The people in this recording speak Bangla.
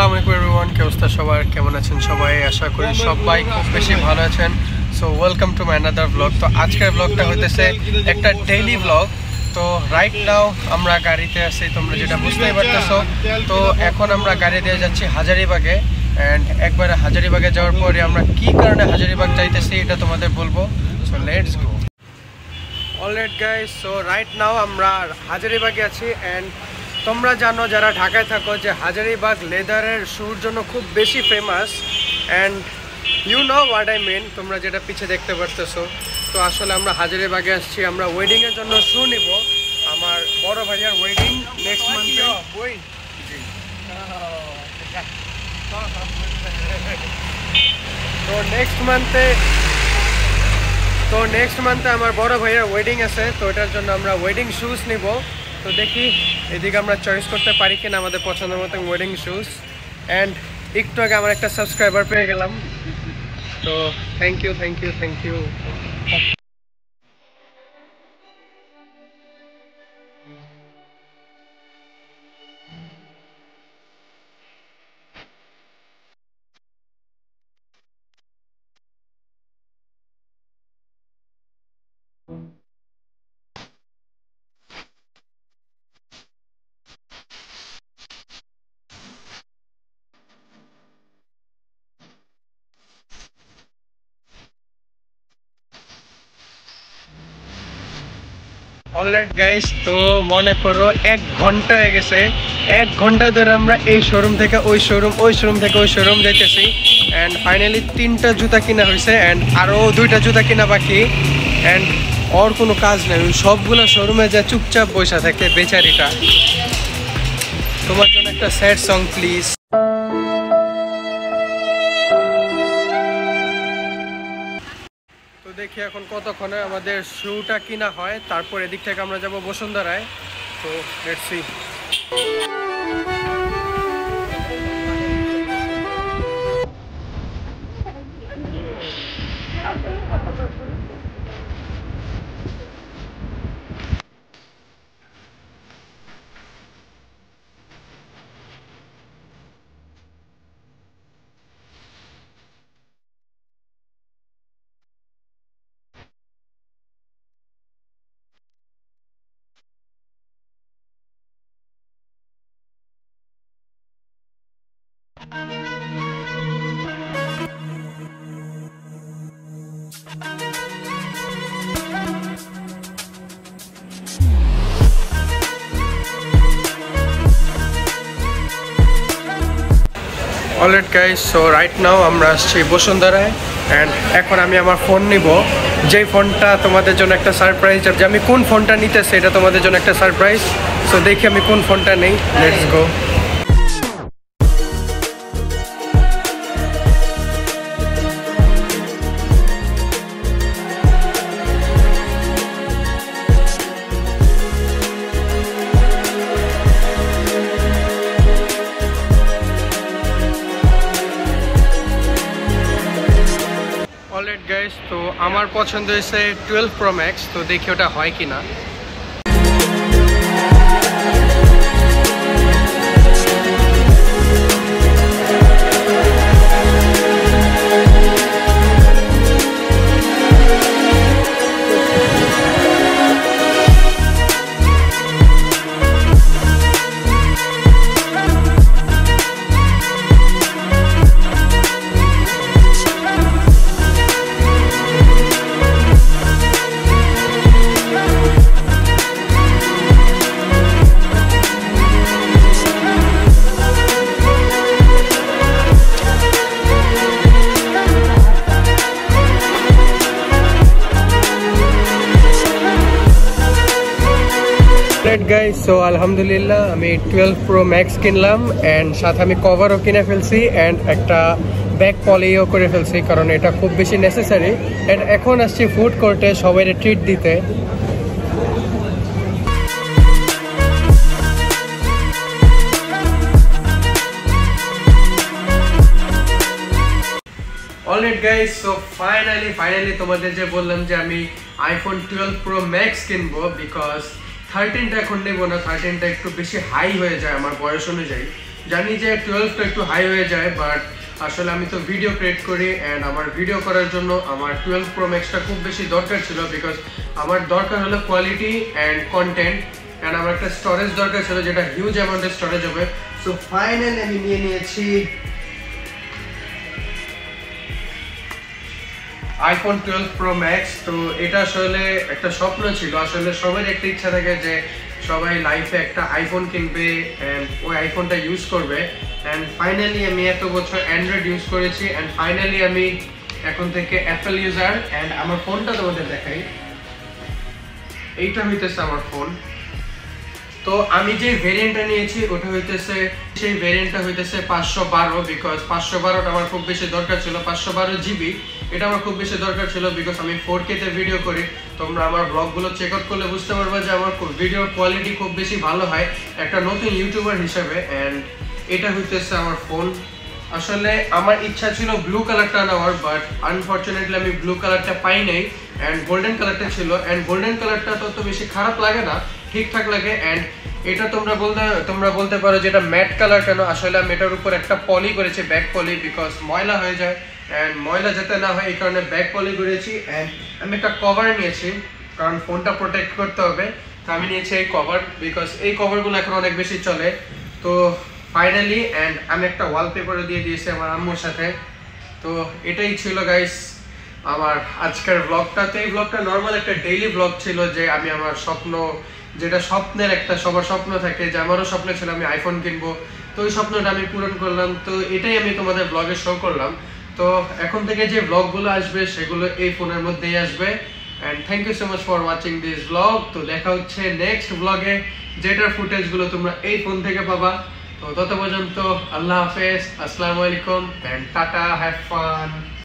আসসালামু আলাইকুম এভরিওয়ান, কি অবস্থা সবার? কেমন আছেন সবাই? আশা করি সবাই খুব বেশি ভালো আছেন। So welcome to my another blog. তো আজকের ব্লগটা হইতেছে একটা ডেইলি ব্লগ। তো রাইট নাও আমরা গাড়িতে আছি, তোমরা যেটা বুঝতেই পারতেছো। তো এখন আমরা গাড়ি দিয়ে যাচ্ছি হাজারীবাগে, অ্যান্ড একবারে হাজারীবাগে যাওয়ার পরে আমরা কি কারণে হাজারীবাগ যাইতেছি এটা তোমাদের বলবো। So let's go. Alright guys, so right now আমরা হাজারীবাগে আছি। অ্যান্ড তোমরা জানো যারা ঢাকায় থাকো যে হাজারীবাগ লেদারের শুর জন্য খুব বেশি famous. And you know what I mean, তোমরা যেটা পিছে দেখতে পারতেছো। তো আসলে আমরা হাজারীবাগে আসছি, আমরা ওয়েডিংয়ের জন্য শু নিব। আমার বড় ভাইয়ার ওয়েডিং নেক্সট মান্থে। তো নেক্সট মান্থে আমার বড় ভাইয়ার ওয়েডিং আছে, তো এটার জন্য আমরা ওয়েডিং শুজ নিব। তো দেখি এদিকে আমরা চয়েস করতে পারি কিনা আমাদের পছন্দের মতো ওয়েডিং শুজ। অ্যান্ড একটু আগে আমার একটা সাবস্ক্রাইবার পেয়ে গেলাম, তো থ্যাংক ইউ। অলরাইট গাইস, তো মনে করো 1 ঘন্টা হয়ে গেছে। 1 ঘন্টা ধরে আমরা এই শোরুম থেকে ওই শোরুম, ওই শোরুম থেকে ওই শোরুম যাইতেছি। অ্যান্ড ফাইনালি 3টা জুতা কিনা হয়েছে, অ্যান্ড আরও 2টা জুতা কিনা বাকি। অ্যান্ড ওর কোনো কাজ নেই, ওই সবগুলো শোরুমে যা চুপচাপ বসে থাকে বেচারিটা। তোমার জন্য একটা স্যাড সং প্লিজ। তো দেখি এখন কতক্ষণে আমাদের শুটা কিনা হয়, তারপর এদিক থেকে আমরা যাব বসুন্ধরায়। তো let's see. Alright guys, so right now আমরা আসছি বসুন্ধরায়। অ্যান্ড এখন আমি আমার ফোন নিব, যেই ফোনটা তোমাদের জন্য একটা সারপ্রাইজ। যে আমি কোন ফোনটা নিতেছি এটা তোমাদের জন্য একটা সারপ্রাইজ। সো দেখি আমি কোন ফোনটা নেই। Let's go. অলরাইট গাইস, তো আমার পছন্দ হয়েছে 12 Pro Max। তো দেখি ওটা হয় কিনা। গাইস, সো আলহামদুলিল্লাহ আমি 12 Pro Max কিনলাম, অ্যান্ড সাথে আমি কভারও কিনে ফেলছি, অ্যান্ড একটা ব্যাক পলিও করে ফেলছি, কারণ এটা খুব বেশি নেসেসারি। অ্যান্ড এখন আসছি ফুড কোর্টে সবাই ট্রিট দিতে। অলরাইট গাইস, সো ফাইনালি তোমাদের যে বললাম যে আমি আইফোন 12 Pro Max কিনবো, বিকজ 13টা এখন নেব না, 13টা একটু বেশি হাই হয়ে যায় আমার বয়স অনুযায়ী। জানি যে 12 তো একটু হাই হয়ে যায়, বাট আসলে আমি তো ভিডিও ক্রিয়েট করি অ্যান্ড আমার ভিডিও করার জন্য আমার 12 Pro Maxটা খুব বেশি দরকার ছিল, বিকজ আমার দরকার হলো কোয়ালিটি অ্যান্ড কন্টেন্ট, অ্যান্ড আমার একটা স্টোরেজ দরকার ছিল যেটা হিউজ অ্যামাউন্টের স্টোরেজ হবে। সো ফাইনালি আমি নিয়ে নিয়েছি iPhone 12 Pro Max। তো এটা আসলে একটা স্বপ্ন ছিল, আসলে সবার একটা ইচ্ছা থাকে যে সবাই লাইফে একটা আইফোন কিনবে অ্যান্ড ওই আইফোনটা ইউজ করবে। অ্যান্ড ফাইনালি আমি এত বছর অ্যান্ড্রয়েড ইউজ করেছি অ্যান্ড ফাইনালি আমি এখন থেকে অ্যাপেল ইউজার। অ্যান্ড আমার ফোনটা তোমাদের দেখাই, এইটা হইতেছে আমার ফোন। তো আমি যে ভেরিয়েন্টটা নিয়েছি ওটা হইতেছে, সেই ভেরিয়েন্টটা হইতেছে 512, বিকজ 512টা আমার খুব বেশি দরকার ছিল। 512 GB এটা আমার খুব বেশি দরকার ছিল, বিকজ আমি 4K তে ভিডিও করি। তোমরা আমার ব্লগগুলো চেক আউট করলে বুঝতে পারবে যে আমার ভিডিওর কোয়ালিটি খুব বেশি ভালো হয় একটা নতুন ইউটিউবার হিসেবে। অ্যান্ড এটা হইতেছে আমার ফোন। আসলে আমার ইচ্ছা ছিল ব্লু কালারটা নেওয়ার, বাট আনফরচুনেটলি আমি ব্লু কালারটা পাই নাই অ্যান্ড গোল্ডেন কালারটা ছিল। অ্যান্ড গোল্ডেন কালারটা তত বেশি খারাপ লাগে না, ঠিকঠাক লাগে। অ্যান্ড এটা তোমরা বলতে পারো যে এটা ম্যাট কালার কেন, আসলে আমি এটার উপর একটা পলি করেছি, ব্যাক পলি, বিকজ ময়লা হয়ে যায় অ্যান্ড ময়লা যাতে না হয় এই কারণে ব্যাক পলি করেছি। অ্যান্ড আমি একটা কভার নিয়েছি কারণ ফোনটা প্রোটেক্ট করতে হবে, তো আমি নিয়েছি এই কভার, বিকজ এই কভারগুলো এখন অনেক বেশি চলে। তো ফাইনালি অ্যান্ড আমি একটা ওয়ালপেপারও দিয়ে দিয়েছি আমার আম্মুর সাথে। তো এটাই ছিল গাইস আমার আজকের ব্লগটা। তো এই ব্লগটা নর্মাল একটা ডেইলি ব্লগ ছিল, যে আমি আমার স্বপ্ন, যেটা স্বপ্নের একটা সবার স্বপ্ন থাকে, যে আমারও স্বপ্ন ছিল আমি আইফোন কিনবো, তো ওই স্বপ্নটা আমি পূরণ করলাম। তো এটাই আমি তোমাদের ব্লগে শো করলাম। তো এখন থেকে যে ব্লগগুলো আসবে সেগুলো এই ফোনের মধ্যেই আসবে। And thank you so much for watching this blog. তো দেখা হচ্ছে নেক্সট ব্লগে, যেটার ফুটেজগুলো তোমরা এই ফোন থেকে পাবা। তো তত পর্যন্ত আল্লাহ হাফেজ, আসসালামু আলাইকুম অ্যান্ড টাটা, হ্যাভ ফান।